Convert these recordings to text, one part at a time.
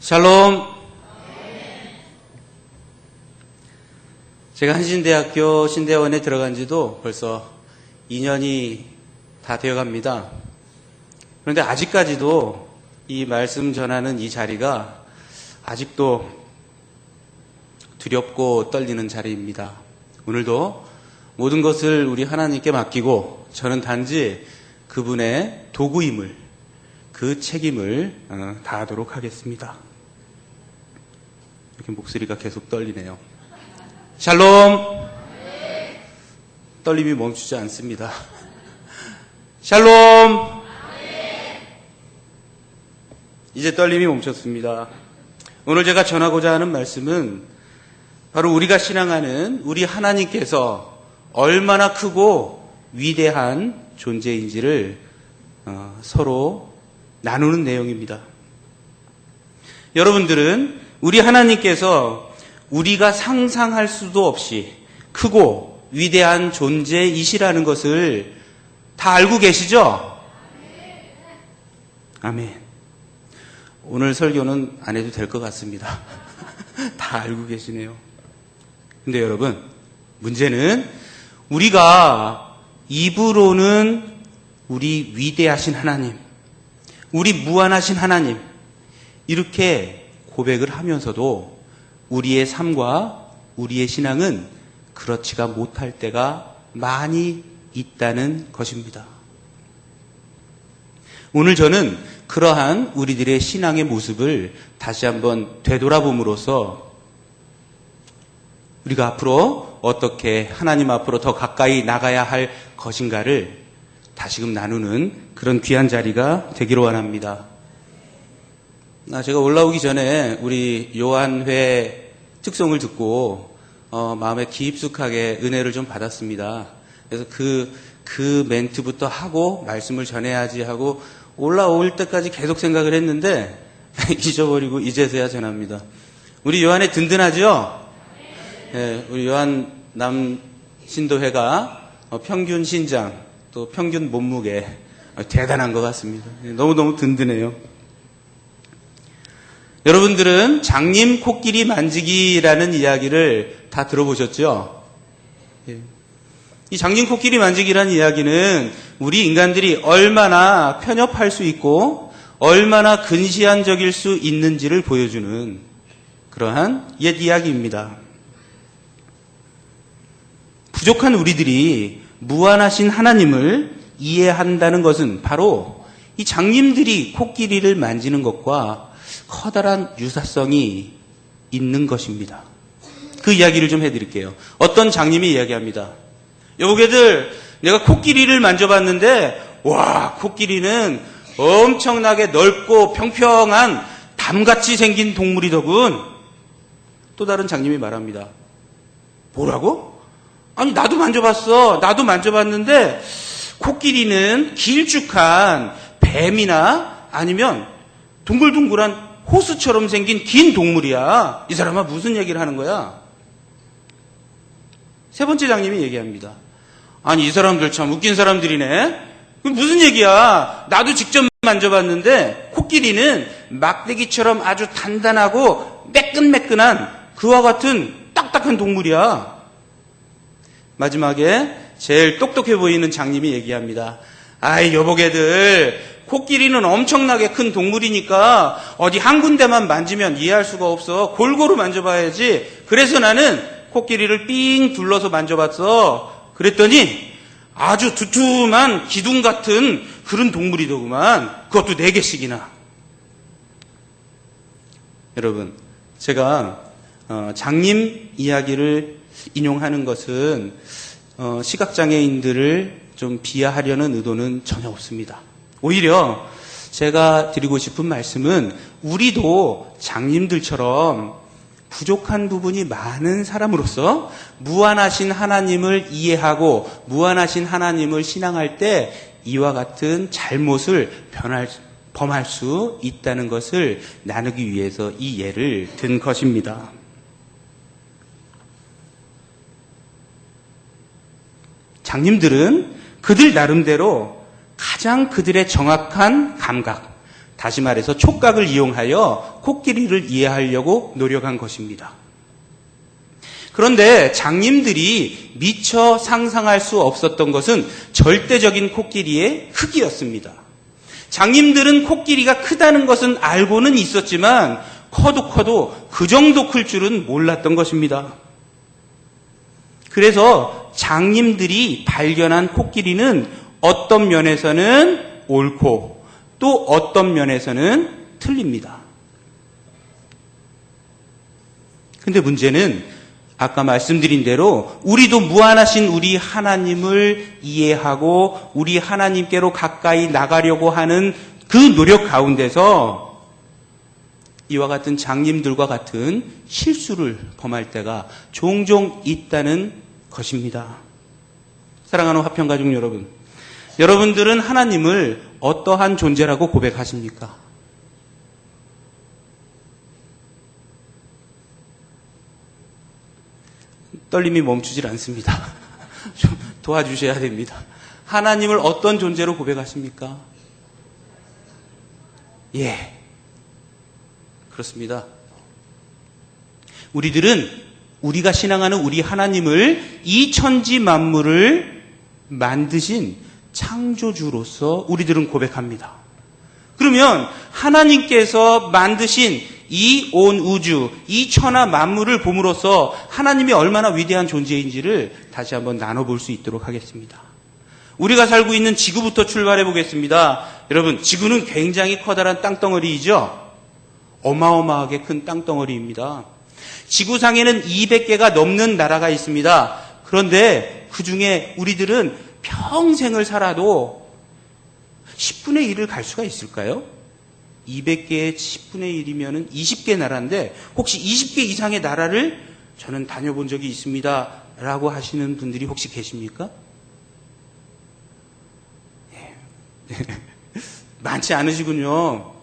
샬롬. 제가 한신대학교 신대원에 들어간 지도 벌써 2년이 다 되어 갑니다. 그런데 아직까지도 이 말씀 전하는 이 자리가 아직도 두렵고 떨리는 자리입니다. 오늘도 모든 것을 우리 하나님께 맡기고 저는 단지 그분의 도구임을, 그 책임을 다하도록 하겠습니다. 이렇게 목소리가 계속 떨리네요. 샬롬. 떨림이 멈추지 않습니다. 샬롬. 이제 떨림이 멈췄습니다. 오늘 제가 전하고자 하는 말씀은 바로 우리가 신앙하는 우리 하나님께서 얼마나 크고 위대한 존재인지를 서로 나누는 내용입니다. 여러분들은 우리 하나님께서 우리가 상상할 수도 없이 크고 위대한 존재이시라는 것을 다 알고 계시죠? 아멘. 오늘 설교는 안 해도 될 것 같습니다. 다 알고 계시네요. 근데 여러분, 문제는 우리가 입으로는 우리 위대하신 하나님, 우리 무한하신 하나님, 이렇게 고백을 하면서도 우리의 삶과 우리의 신앙은 그렇지가 못할 때가 많이 있다는 것입니다. 오늘 저는 그러한 우리들의 신앙의 모습을 다시 한번 되돌아봄으로써 우리가 앞으로 어떻게 하나님 앞으로 더 가까이 나가야 할 것인가를 다시금 나누는 그런 귀한 자리가 되기를 원합니다. 제가 올라오기 전에 우리 요한회 특송을 듣고 마음에 깊숙하게 은혜를 좀 받았습니다. 그래서 그 멘트부터 하고 말씀을 전해야지 하고 올라올 때까지 계속 생각을 했는데 잊어버리고 이제서야 전합니다. 우리 요한회 든든하죠? 네, 우리 요한 남신도회가 평균 신장 또 평균 몸무게 대단한 것 같습니다. 너무너무 든든해요. 여러분들은 장님 코끼리 만지기라는 이야기를 다 들어보셨죠? 이 장님 코끼리 만지기라는 이야기는 우리 인간들이 얼마나 편협할 수 있고 얼마나 근시안적일 수 있는지를 보여주는 그러한 옛 이야기입니다. 부족한 우리들이 무한하신 하나님을 이해한다는 것은 바로 이 장님들이 코끼리를 만지는 것과 커다란 유사성이 있는 것입니다. 그 이야기를 좀 해드릴게요. 어떤 장님이 이야기합니다. 여보게들, 내가 코끼리를 만져봤는데 와, 코끼리는 엄청나게 넓고 평평한 담같이 생긴 동물이더군. 또 다른 장님이 말합니다. 뭐라고? 아니, 나도 만져봤어. 나도 만져봤는데 코끼리는 길쭉한 뱀이나 아니면 둥글둥글한 호수처럼 생긴 긴 동물이야. 이 사람아 무슨 얘기를 하는 거야? 세 번째 장님이 얘기합니다. 아니, 이 사람들 참 웃긴 사람들이네. 무슨 얘기야? 나도 직접 만져봤는데 코끼리는 막대기처럼 아주 단단하고 매끈매끈한 그와 같은 딱딱한 동물이야. 마지막에 제일 똑똑해 보이는 장님이 얘기합니다. 아이, 여보게들, 코끼리는 엄청나게 큰 동물이니까 어디 한 군데만 만지면 이해할 수가 없어. 골고루 만져봐야지. 그래서 나는 코끼리를 삥 둘러서 만져봤어. 그랬더니 아주 두툼한 기둥 같은 그런 동물이더구만. 그것도 4개씩이나. 여러분, 제가 장님 이야기를 인용하는 것은 시각장애인들을 좀 비하하려는 의도는 전혀 없습니다. 오히려 제가 드리고 싶은 말씀은 우리도 장님들처럼 부족한 부분이 많은 사람으로서 무한하신 하나님을 이해하고 무한하신 하나님을 신앙할 때 이와 같은 잘못을 범할 수 있다는 것을 나누기 위해서 이 예를 든 것입니다. 장님들은 그들 나름대로 가장 그들의 정확한 감각, 다시 말해서 촉각을 이용하여 코끼리를 이해하려고 노력한 것입니다. 그런데 장님들이 미처 상상할 수 없었던 것은 절대적인 코끼리의 크기였습니다. 장님들은 코끼리가 크다는 것은 알고는 있었지만 커도 그 정도 클 줄은 몰랐던 것입니다. 그래서 장님들이 발견한 코끼리는 어떤 면에서는 옳고 또 어떤 면에서는 틀립니다. 근데 문제는 아까 말씀드린 대로 우리도 무한하신 우리 하나님을 이해하고 우리 하나님께로 가까이 나가려고 하는 그 노력 가운데서 이와 같은 장님들과 같은 실수를 범할 때가 종종 있다는 것입니다. 사랑하는 화평가족 여러분, 여러분들은 하나님을 어떠한 존재라고 고백하십니까? 떨림이 멈추질 않습니다. 좀 도와주셔야 됩니다. 하나님을 어떤 존재로 고백하십니까? 예, 그렇습니다. 우리들은 우리가 신앙하는 우리 하나님을 이 천지 만물을 만드신 창조주로서 우리들은 고백합니다. 그러면 하나님께서 만드신 이 온 우주, 이 천하 만물을 봄으로써 하나님이 얼마나 위대한 존재인지를 다시 한번 나눠볼 수 있도록 하겠습니다. 우리가 살고 있는 지구부터 출발해 보겠습니다. 여러분, 지구는 굉장히 커다란 땅덩어리이죠? 어마어마하게 큰 땅덩어리입니다. 지구상에는 200개가 넘는 나라가 있습니다. 그런데 그 중에 우리들은 평생을 살아도 10분의 1을 갈 수가 있을까요? 200개의 10분의 1이면 20개 나라인데 혹시 20개 이상의 나라를 저는 다녀본 적이 있습니다 라고 하시는 분들이 혹시 계십니까? 많지 않으시군요.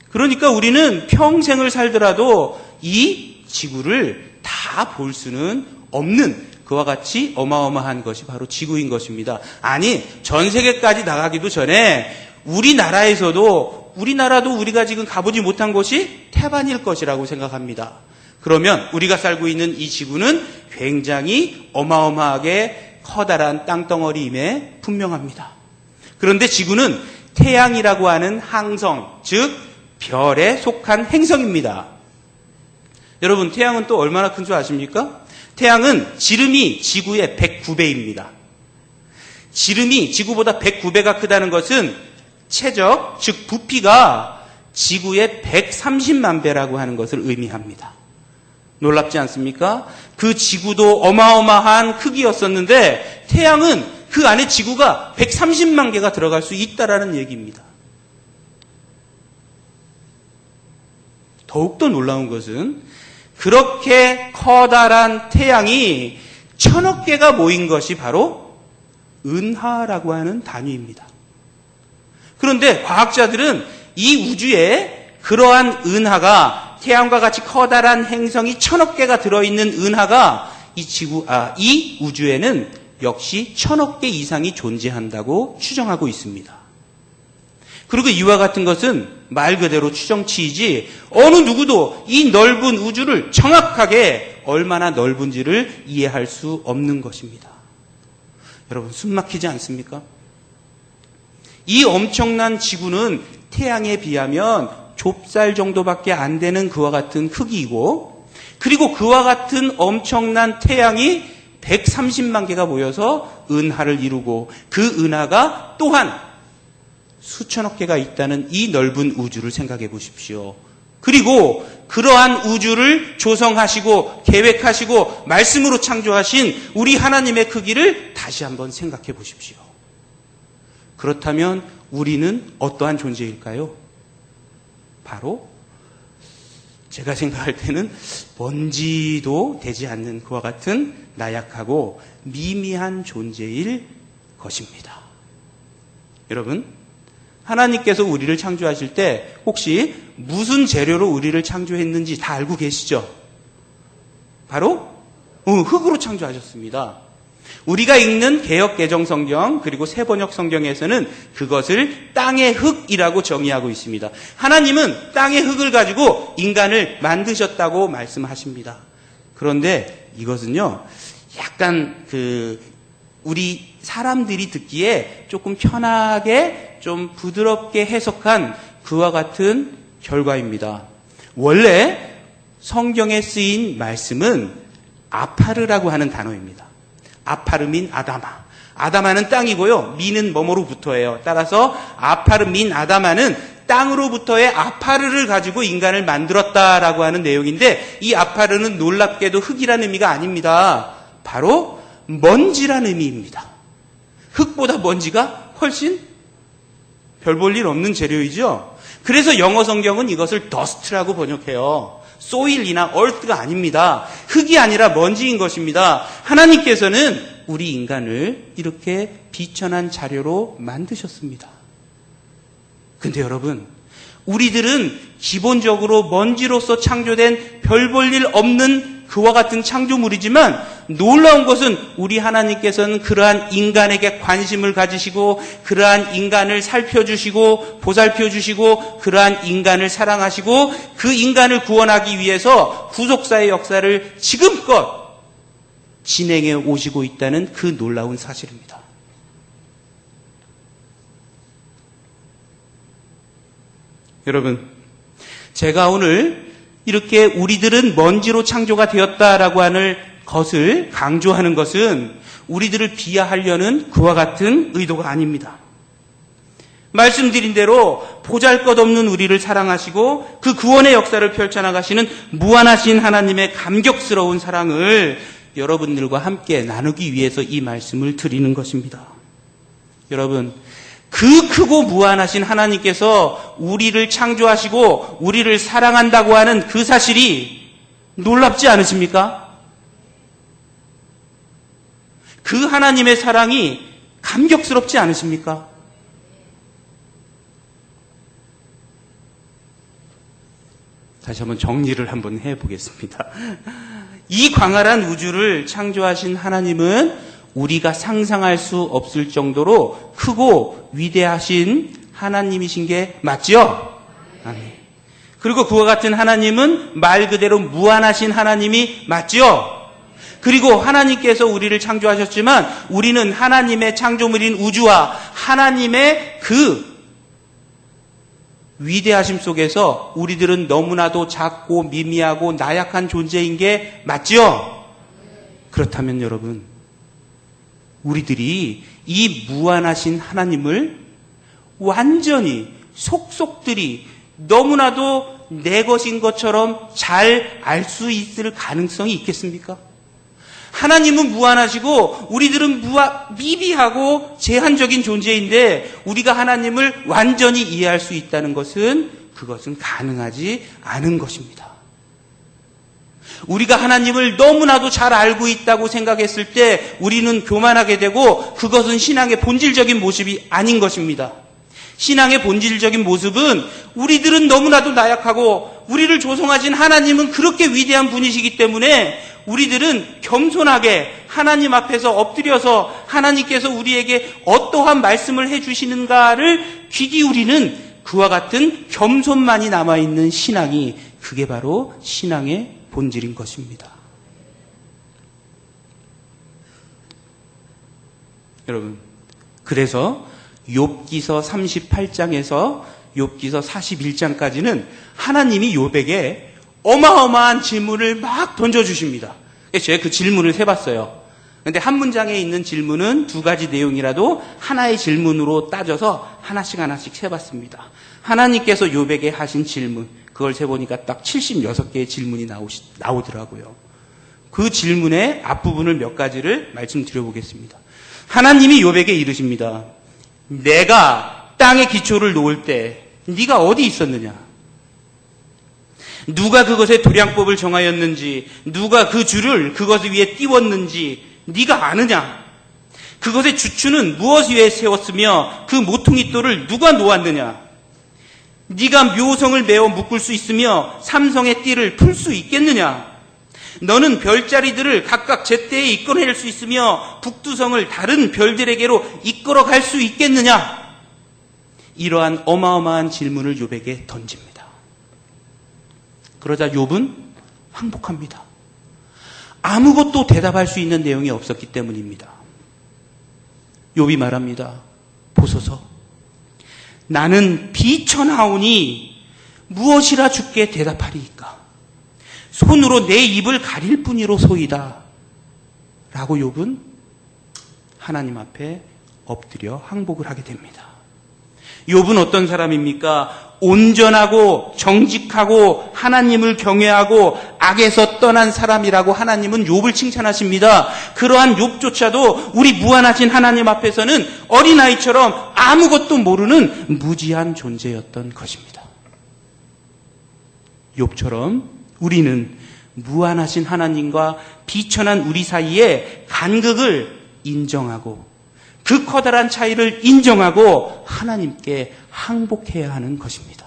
그러니까 우리는 평생을 살더라도 이 지구를 다 볼 수는 없는 그와 같이 어마어마한 것이 바로 지구인 것입니다. 아니, 전 세계까지 나가기도 전에 우리나라도 우리가 지금 가보지 못한 곳이 태반일 것이라고 생각합니다. 그러면 우리가 살고 있는 이 지구는 굉장히 어마어마하게 커다란 땅덩어리임에 분명합니다. 그런데 지구는 태양이라고 하는 항성, 즉 별에 속한 행성입니다. 여러분, 태양은 또 얼마나 큰 줄 아십니까? 태양은 지름이 지구의 109배입니다. 지름이 지구보다 109배가 크다는 것은 최적, 즉 부피가 지구의 130만 배라고 하는 것을 의미합니다. 놀랍지 않습니까? 그 지구도 어마어마한 크기였었는데 태양은 그 안에 지구가 130만 개가 들어갈 수 있다라는 얘기입니다. 더욱더 놀라운 것은 그렇게 커다란 태양이 1000억 개가 모인 것이 바로 은하라고 하는 단위입니다. 그런데 과학자들은 이 우주에 그러한 은하가 태양과 같이 커다란 행성이 1000억 개가 들어있는 은하가 이 우주에는 역시 1000억 개 이상이 존재한다고 추정하고 있습니다. 그리고 이와 같은 것은 말 그대로 추정치이지 어느 누구도 이 넓은 우주를 정확하게 얼마나 넓은지를 이해할 수 없는 것입니다. 여러분, 숨 막히지 않습니까? 이 엄청난 지구는 태양에 비하면 좁쌀 정도밖에 안 되는 그와 같은 크기이고, 그리고 그와 같은 엄청난 태양이 130만 개가 모여서 은하를 이루고 그 은하가 또한 수천억 개가 있다는 이 넓은 우주를 생각해 보십시오. 그리고 그러한 우주를 조성하시고 계획하시고 말씀으로 창조하신 우리 하나님의 크기를 다시 한번 생각해 보십시오. 그렇다면 우리는 어떠한 존재일까요? 바로 제가 생각할 때는 먼지도 되지 않는 그와 같은 나약하고 미미한 존재일 것입니다. 여러분, 하나님께서 우리를 창조하실 때 혹시 무슨 재료로 우리를 창조했는지 다 알고 계시죠? 바로 흙으로 창조하셨습니다. 우리가 읽는 개역 개정 성경 그리고 새번역 성경에서는 그것을 땅의 흙이라고 정의하고 있습니다. 하나님은 땅의 흙을 가지고 인간을 만드셨다고 말씀하십니다. 그런데 이것은요, 약간 우리 사람들이 듣기에 조금 편하게 좀 부드럽게 해석한 그와 같은 결과입니다. 원래 성경에 쓰인 말씀은 아파르라고 하는 단어입니다. 아파르 민 아다마. 아다마는 땅이고요. 미는 뭐뭐로부터예요. 따라서 아파르 민 아다마는 땅으로부터의 아파르를 가지고 인간을 만들었다라고 하는 내용인데, 이 아파르는 놀랍게도 흙이라는 의미가 아닙니다. 바로 먼지라는 의미입니다. 흙보다 먼지가 훨씬 별 볼 일 없는 재료이죠. 그래서 영어 성경은 이것을 dust라고 번역해요. soil이나 earth가 아닙니다. 흙이 아니라 먼지인 것입니다. 하나님께서는 우리 인간을 이렇게 비천한 자료로 만드셨습니다. 근데 여러분, 우리들은 기본적으로 먼지로서 창조된 별 볼 일 없는 그와 같은 창조물이지만, 놀라운 것은 우리 하나님께서는 그러한 인간에게 관심을 가지시고 그러한 인간을 살펴주시고 보살펴주시고 그러한 인간을 사랑하시고 그 인간을 구원하기 위해서 구속사의 역사를 지금껏 진행해 오시고 있다는 그 놀라운 사실입니다. 여러분, 제가 오늘 이렇게 우리들은 먼지로 창조가 되었다라고 하는 것을 강조하는 것은 우리들을 비하하려는 그와 같은 의도가 아닙니다. 말씀드린 대로 보잘것없는 우리를 사랑하시고 그 구원의 역사를 펼쳐나가시는 무한하신 하나님의 감격스러운 사랑을 여러분들과 함께 나누기 위해서 이 말씀을 드리는 것입니다. 여러분, 그 크고 무한하신 하나님께서 우리를 창조하시고 우리를 사랑한다고 하는 그 사실이 놀랍지 않으십니까? 그 하나님의 사랑이 감격스럽지 않으십니까? 다시 한번 정리를 한번 해보겠습니다. 이 광활한 우주를 창조하신 하나님은 우리가 상상할 수 없을 정도로 크고 위대하신 하나님이신 게 맞죠? 아멘. 그리고 그와 같은 하나님은 말 그대로 무한하신 하나님이 맞죠? 그리고 하나님께서 우리를 창조하셨지만 우리는 하나님의 창조물인 우주와 하나님의 그 위대하심 속에서 우리들은 너무나도 작고 미미하고 나약한 존재인 게 맞죠? 그렇다면 여러분, 우리들이 이 무한하신 하나님을 완전히 속속들이 너무나도 내 것인 것처럼 잘 알 수 있을 가능성이 있겠습니까? 하나님은 무한하시고 우리들은 미비하고 제한적인 존재인데 우리가 하나님을 완전히 이해할 수 있다는 것은 그것은 가능하지 않은 것입니다. 우리가 하나님을 너무나도 잘 알고 있다고 생각했을 때 우리는 교만하게 되고 그것은 신앙의 본질적인 모습이 아닌 것입니다. 신앙의 본질적인 모습은 우리들은 너무나도 나약하고 우리를 조성하신 하나님은 그렇게 위대한 분이시기 때문에 우리들은 겸손하게 하나님 앞에서 엎드려서 하나님께서 우리에게 어떠한 말씀을 해주시는가를 귀 기울이는 그와 같은 겸손만이 남아있는 신앙이, 그게 바로 신앙의 본질인 것입니다. 여러분, 그래서 욥기서 38장에서 욥기서 41장까지는 하나님이 욥에게 어마어마한 질문을 막 던져주십니다. 제가 그 질문을 세봤어요. 그런데 한 문장에 있는 질문은 두 가지 내용이라도 하나의 질문으로 따져서 하나씩 세봤습니다. 하나님께서 욥에게 하신 질문, 그걸 세보니까 딱 76개의 질문이 나오더라고요. 그 질문의 앞부분을 몇 가지를 말씀드려보겠습니다. 하나님이 욥에게 이르십니다. 내가 땅의 기초를 놓을 때 네가 어디 있었느냐? 누가 그것의 도량법을 정하였는지, 누가 그 줄을 그것 위에 띄웠는지 네가 아느냐? 그것의 주추는 무엇 위에 세웠으며 그 모퉁이돌을 누가 놓았느냐? 네가 묘성을 메어 묶을 수 있으며 삼성의 띠를 풀 수 있겠느냐? 너는 별자리들을 각각 제때에 이끌어낼 수 있으며 북두성을 다른 별들에게로 이끌어갈 수 있겠느냐? 이러한 어마어마한 질문을 욥에게 던집니다. 그러자 욥은 항복합니다. 아무것도 대답할 수 있는 내용이 없었기 때문입니다. 욥이 말합니다. 보소서, 나는 비천하오니 무엇이라 주께 대답하리이까? 손으로 내 입을 가릴 뿐이로소이다. 라고 욥은 하나님 앞에 엎드려 항복을 하게 됩니다. 욥은 어떤 사람입니까? 온전하고 정직하고 하나님을 경외하고 악에서 떠난 사람이라고 하나님은 욥을 칭찬하십니다. 그러한 욥조차도 우리 무한하신 하나님 앞에서는 어린아이처럼 아무것도 모르는 무지한 존재였던 것입니다. 욥처럼 우리는 무한하신 하나님과 비천한 우리 사이에 간극을 인정하고 그 커다란 차이를 인정하고 하나님께 항복해야 하는 것입니다.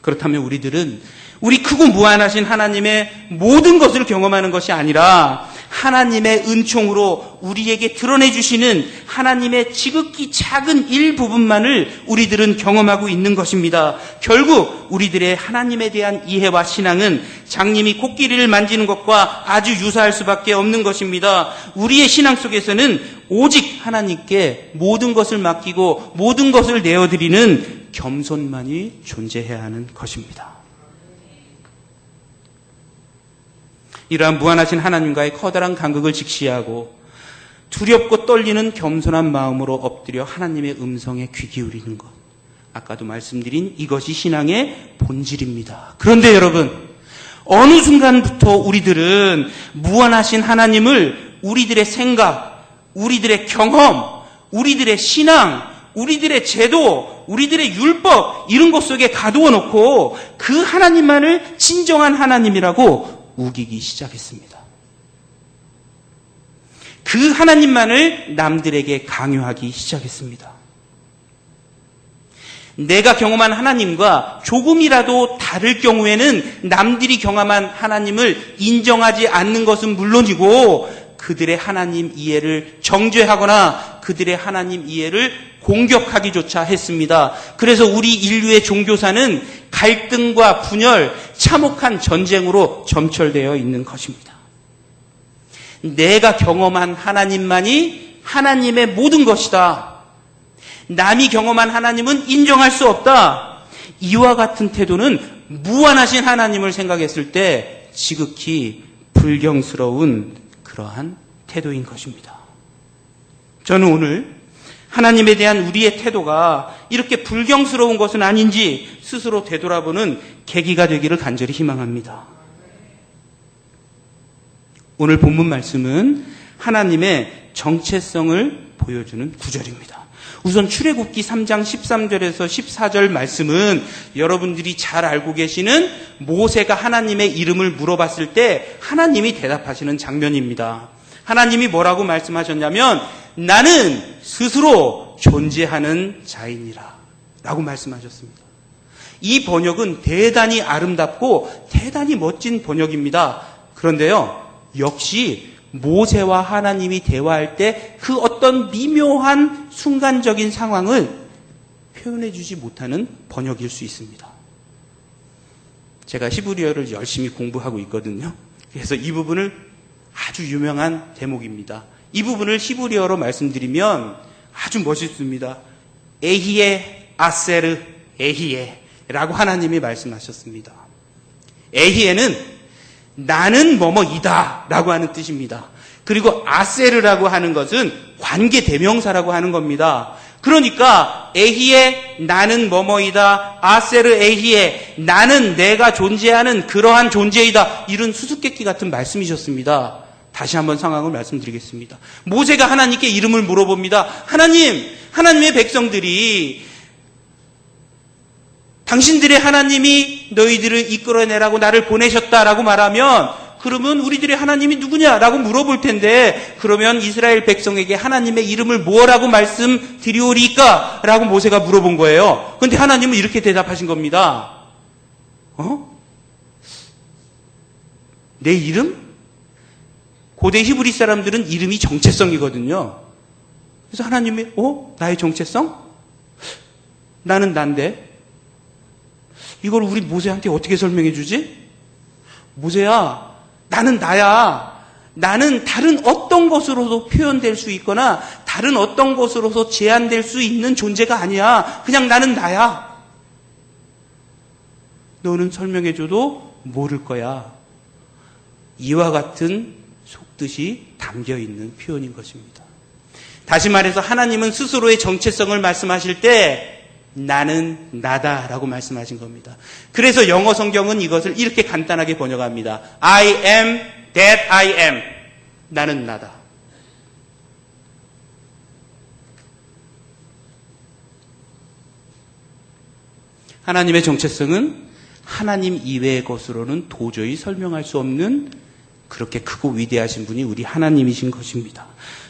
그렇다면 우리들은 우리 크고 무한하신 하나님의 모든 것을 경험하는 것이 아니라 하나님의 은총으로 우리에게 드러내 주시는 하나님의 지극히 작은 일부분만을 우리들은 경험하고 있는 것입니다. 결국 우리들의 하나님에 대한 이해와 신앙은 장님이 코끼리를 만지는 것과 아주 유사할 수밖에 없는 것입니다. 우리의 신앙 속에서는 오직 하나님께 모든 것을 맡기고 모든 것을 내어드리는 겸손만이 존재해야 하는 것입니다. 이러한 무한하신 하나님과의 커다란 간극을 직시하고 두렵고 떨리는 겸손한 마음으로 엎드려 하나님의 음성에 귀 기울이는 것. 아까도 말씀드린 이것이 신앙의 본질입니다. 그런데 여러분, 어느 순간부터 우리들은 무한하신 하나님을 우리들의 생각, 우리들의 경험, 우리들의 신앙, 우리들의 제도, 우리들의 율법 이런 것 속에 가두어 놓고 그 하나님만을 진정한 하나님이라고 우기기 시작했습니다. 그 하나님만을 남들에게 강요하기 시작했습니다. 내가 경험한 하나님과 조금이라도 다를 경우에는 남들이 경험한 하나님을 인정하지 않는 것은 물론이고 그들의 하나님 이해를 정죄하거나 그들의 하나님 이해를 공격하기조차 했습니다. 그래서 우리 인류의 종교사는 갈등과 분열, 참혹한 전쟁으로 점철되어 있는 것입니다. 내가 경험한 하나님만이 하나님의 모든 것이다. 남이 경험한 하나님은 인정할 수 없다. 이와 같은 태도는 무한하신 하나님을 생각했을 때 지극히 불경스러운 그러한 태도인 것입니다. 저는 오늘 하나님에 대한 우리의 태도가 이렇게 불경스러운 것은 아닌지 스스로 되돌아보는 계기가 되기를 간절히 희망합니다. 오늘 본문 말씀은 하나님의 정체성을 보여주는 구절입니다. 우선 출애굽기 3장 13절에서 14절 말씀은 여러분들이 잘 알고 계시는 모세가 하나님의 이름을 물어봤을 때 하나님이 대답하시는 장면입니다. 하나님이 뭐라고 말씀하셨냐면 나는 스스로 존재하는 자이니라 라고 말씀하셨습니다. 이 번역은 대단히 아름답고 대단히 멋진 번역입니다. 그런데요, 역시 모세와 하나님이 대화할 때 그 어떤 미묘한 순간적인 상황을 표현해 주지 못하는 번역일 수 있습니다. 제가 히브리어를 열심히 공부하고 있거든요. 그래서 이 부분을 아주 유명한 대목입니다. 이 부분을 히브리어로 말씀드리면 아주 멋있습니다. 에히에 아세르 에히에 라고 하나님이 말씀하셨습니다. 에히에는 나는 뭐뭐이다 라고 하는 뜻입니다. 그리고 아세르라고 하는 것은 관계 대명사라고 하는 겁니다. 그러니까 에히에 나는 뭐뭐이다, 아세르 에히에 나는 내가 존재하는 그러한 존재이다, 이런 수수께끼 같은 말씀이셨습니다. 다시 한번 상황을 말씀드리겠습니다. 모세가 하나님께 이름을 물어봅니다. 하나님, 하나님의 백성들이 당신들의 하나님이 너희들을 이끌어내라고 나를 보내셨다라고 말하면 그러면 우리들의 하나님이 누구냐라고 물어볼 텐데 그러면 이스라엘 백성에게 하나님의 이름을 뭐라고 말씀드리오리까? 라고 모세가 물어본 거예요. 그런데 하나님은 이렇게 대답하신 겁니다. 내 이름? 고대 히브리 사람들은 이름이 정체성이거든요. 그래서 하나님이 나의 정체성? 나는 난데 이걸 우리 모세한테 어떻게 설명해 주지? 모세야, 나는 나야. 나는 다른 어떤 것으로도 표현될 수 있거나 다른 어떤 것으로도 제한될 수 있는 존재가 아니야. 그냥 나는 나야. 너는 설명해줘도 모를 거야. 이와 같은 속뜻이 담겨있는 표현인 것입니다. 다시 말해서 하나님은 스스로의 정체성을 말씀하실 때 나는 나다라고 말씀하신 겁니다. 그래서 영어 성경은 이것을 이렇게 간단하게 번역합니다. I am that I am. 나는 나다. 하나님의 정체성은 하나님 이외의 것으로는 도저히 설명할 수 없는 그렇게 크고 위대하신 분이 우리 하나님이신 것입니다.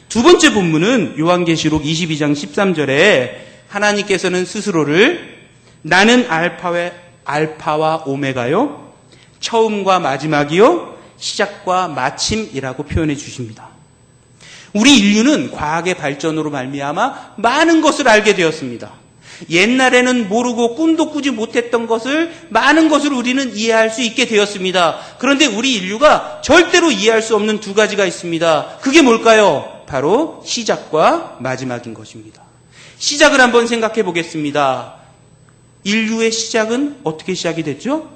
두 번째 본문은 요한계시록 22장 13절에 하나님께서는 스스로를 나는 알파와 오메가요, 처음과 마지막이요, 시작과 마침이라고 표현해 주십니다. 우리 인류는 과학의 발전으로 말미암아 많은 것을 알게 되었습니다. 옛날에는 모르고 꿈도 꾸지 못했던 것을 많은 것을 우리는 이해할 수 있게 되었습니다. 그런데 우리 인류가 절대로 이해할 수 없는 두 가지가 있습니다. 그게 뭘까요? 바로 시작과 마지막인 것입니다. 시작을 한번 생각해 보겠습니다. 인류의 시작은 어떻게 시작이 됐죠?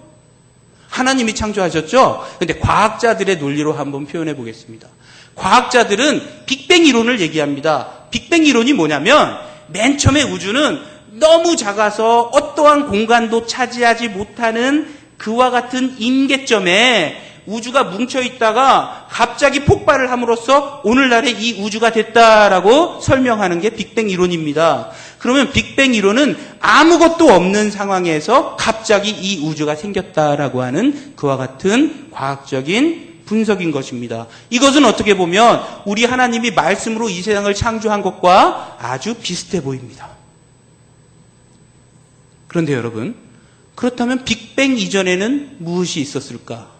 하나님이 창조하셨죠? 그런데 과학자들의 논리로 한번 표현해 보겠습니다. 과학자들은 빅뱅 이론을 얘기합니다. 빅뱅 이론이 뭐냐면 맨 처음에 우주는 너무 작아서 어떠한 공간도 차지하지 못하는 그와 같은 임계점에 우주가 뭉쳐있다가 갑자기 폭발을 함으로써 오늘날의 이 우주가 됐다라고 설명하는 게 빅뱅 이론입니다. 그러면 빅뱅 이론은 아무것도 없는 상황에서 갑자기 이 우주가 생겼다라고 하는 그와 같은 과학적인 분석인 것입니다. 이것은 어떻게 보면 우리 하나님이 말씀으로 이 세상을 창조한 것과 아주 비슷해 보입니다. 그런데 여러분, 그렇다면 빅뱅 이전에는 무엇이 있었을까?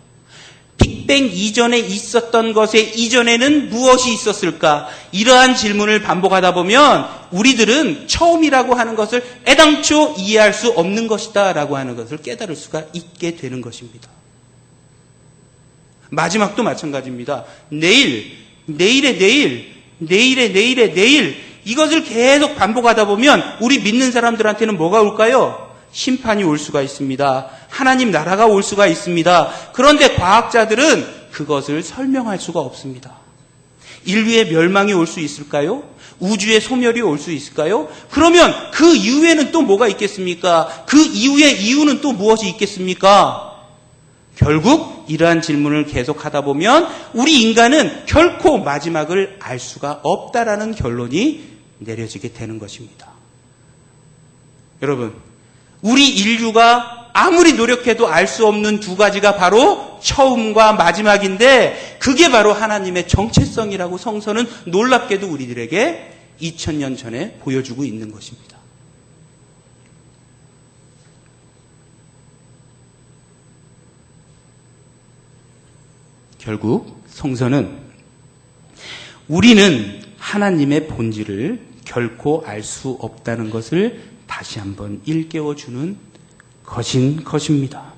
빅뱅 이전에 있었던 것의 이전에는 무엇이 있었을까? 이러한 질문을 반복하다 보면 우리들은 처음이라고 하는 것을 애당초 이해할 수 없는 것이다 라고 하는 것을 깨달을 수가 있게 되는 것입니다. 마지막도 마찬가지입니다. 내일의 내일 이것을 계속 반복하다 보면 우리 믿는 사람들한테는 뭐가 올까요? 심판이 올 수가 있습니다. 하나님 나라가 올 수가 있습니다. 그런데 과학자들은 그것을 설명할 수가 없습니다. 인류의 멸망이 올 수 있을까요? 우주의 소멸이 올 수 있을까요? 그러면 그 이후에는 또 뭐가 있겠습니까? 그 이후의 이유는 또 무엇이 있겠습니까? 결국 이러한 질문을 계속하다 보면 우리 인간은 결코 마지막을 알 수가 없다라는 결론이 내려지게 되는 것입니다. 여러분, 우리 인류가 아무리 노력해도 알 수 없는 두 가지가 바로 처음과 마지막인데 그게 바로 하나님의 정체성이라고 성서는 놀랍게도 우리들에게 2000년 전에 보여주고 있는 것입니다. 결국 성서는 우리는 하나님의 본질을 결코 알 수 없다는 것을 다시 한번 일깨워주는 것인 것입니다.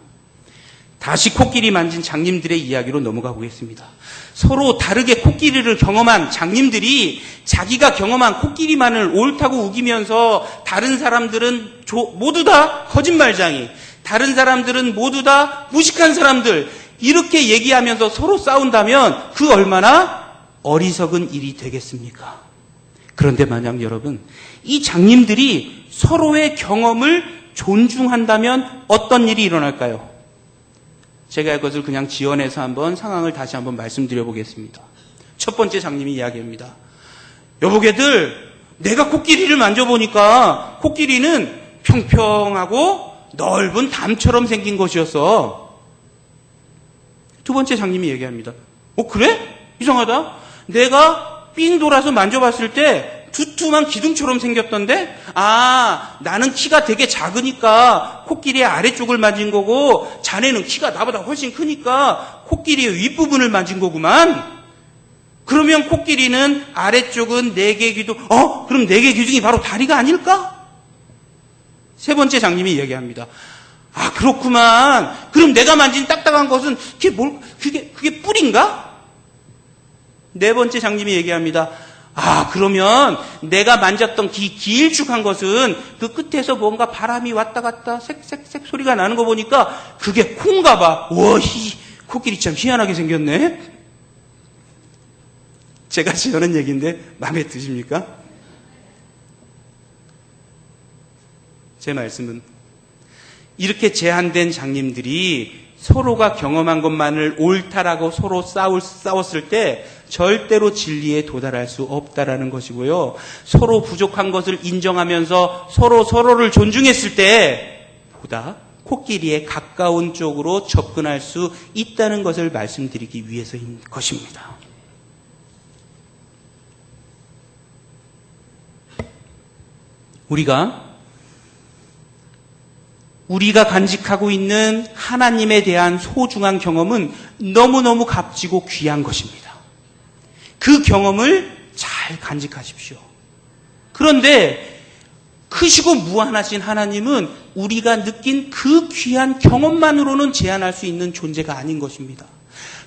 다시 코끼리 만진 장님들의 이야기로 넘어가 보겠습니다. 서로 다르게 코끼리를 경험한 장님들이 자기가 경험한 코끼리만을 옳다고 우기면서 다른 사람들은 모두 다 거짓말쟁이, 다른 사람들은 모두 다 무식한 사람들 이렇게 얘기하면서 서로 싸운다면 그 얼마나 어리석은 일이 되겠습니까? 그런데 만약 여러분, 이 장님들이 서로의 경험을 존중한다면 어떤 일이 일어날까요? 제가 이것을 그냥 지어내서 한번 상황을 다시 한번 말씀드려 보겠습니다. 첫 번째 장님이 이야기합니다. 여보게들, 내가 코끼리를 만져보니까 코끼리는 평평하고 넓은 담처럼 생긴 것이었어. 두 번째 장님이 얘기합니다. 그래? 이상하다. 내가 삥 돌아서 만져봤을 때 두툼한 기둥처럼 생겼던데? 아, 나는 키가 되게 작으니까 코끼리의 아래쪽을 만진 거고 자네는 키가 나보다 훨씬 크니까 코끼리의 윗부분을 만진 거구만. 그러면 코끼리는 아래쪽은 4개 기둥, 그럼 4개 기둥이 바로 다리가 아닐까? 세 번째 장님이 얘기합니다. 아, 그렇구만. 그럼 내가 만진 딱딱한 것은 그게 뿔인가? 네 번째 장님이 얘기합니다. 아, 그러면 내가 만졌던 길쭉한 것은 그 끝에서 뭔가 바람이 왔다 갔다 색색색 소리가 나는 거 보니까 그게 콩가 봐. 와, 코끼리 참 희한하게 생겼네. 제가 지어낸 얘기인데 마음에 드십니까? 제 말씀은 이렇게 제한된 장님들이 서로가 경험한 것만을 옳다라고 서로 싸웠을 때 절대로 진리에 도달할 수 없다라는 것이고요. 서로 부족한 것을 인정하면서 서로를 존중했을 때 보다 코끼리에 가까운 쪽으로 접근할 수 있다는 것을 말씀드리기 위해서인 것입니다. 우리가 간직하고 있는 하나님에 대한 소중한 경험은 너무너무 값지고 귀한 것입니다. 그 경험을 잘 간직하십시오. 그런데 크시고 무한하신 하나님은 우리가 느낀 그 귀한 경험만으로는 제한할 수 있는 존재가 아닌 것입니다.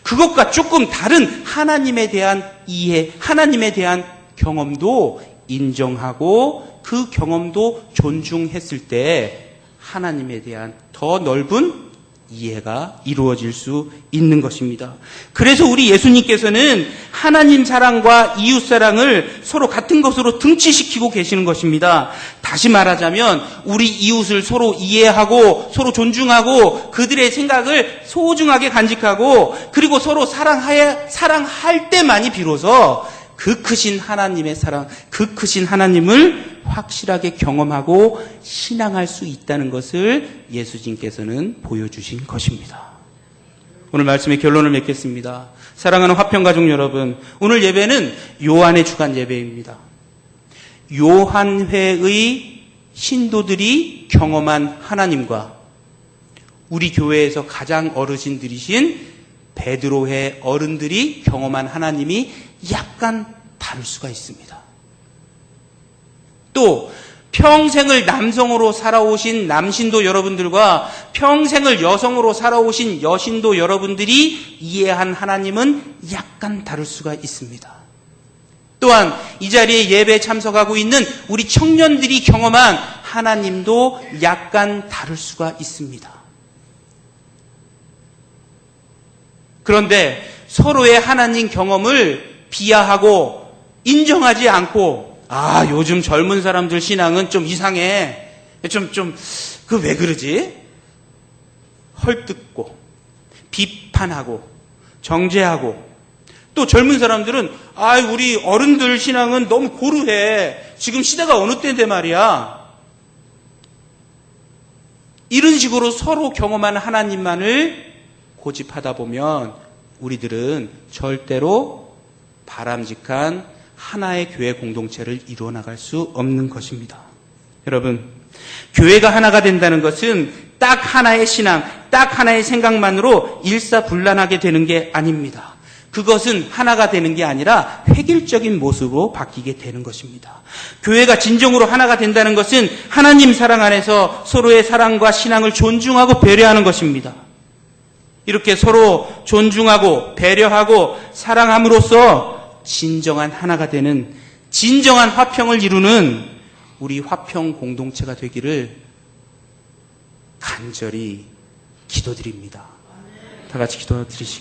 그것과 조금 다른 하나님에 대한 이해, 하나님에 대한 경험도 인정하고 그 경험도 존중했을 때 하나님에 대한 더 넓은 이해가 이루어질 수 있는 것입니다. 그래서 우리 예수님께서는 하나님 사랑과 이웃 사랑을 서로 같은 것으로 등치시키고 계시는 것입니다. 다시 말하자면 우리 이웃을 서로 이해하고 서로 존중하고 그들의 생각을 소중하게 간직하고 그리고 서로 사랑할 때만이 비로소 그 크신 하나님의 사랑, 그 크신 하나님을 확실하게 경험하고 신앙할 수 있다는 것을 예수님께서는 보여주신 것입니다. 오늘 말씀의 결론을 맺겠습니다. 사랑하는 화평가족 여러분, 오늘 예배는 요한의 주간 예배입니다. 요한회의 신도들이 경험한 하나님과 우리 교회에서 가장 어르신들이신 베드로회 어른들이 경험한 하나님이 약간 다를 수가 있습니다. 또 평생을 남성으로 살아오신 남신도 여러분들과 평생을 여성으로 살아오신 여신도 여러분들이 이해한 하나님은 약간 다를 수가 있습니다. 또한 이 자리에 예배에 참석하고 있는 우리 청년들이 경험한 하나님도 약간 다를 수가 있습니다. 그런데 서로의 하나님 경험을 비하하고 인정하지 않고 요즘 젊은 사람들 신앙은 좀 이상해. 왜 그러지? 헐뜯고 비판하고 정죄하고 또 젊은 사람들은 우리 어른들 신앙은 너무 고루해. 지금 시대가 어느 때인데 말이야. 이런 식으로 서로 경험한 하나님만을 고집하다 보면 우리들은 절대로 바람직한 하나의 교회 공동체를 이루어 나갈 수 없는 것입니다. 여러분, 교회가 하나가 된다는 것은 딱 하나의 신앙, 딱 하나의 생각만으로 일사불란하게 되는 게 아닙니다. 그것은 하나가 되는 게 아니라 획일적인 모습으로 바뀌게 되는 것입니다. 교회가 진정으로 하나가 된다는 것은 하나님 사랑 안에서 서로의 사랑과 신앙을 존중하고 배려하는 것입니다. 이렇게 서로 존중하고 배려하고 사랑함으로써 진정한 하나가 되는 진정한 화평을 이루는 우리 화평 공동체가 되기를 간절히 기도드립니다. 다 같이 기도드리시겠습니다.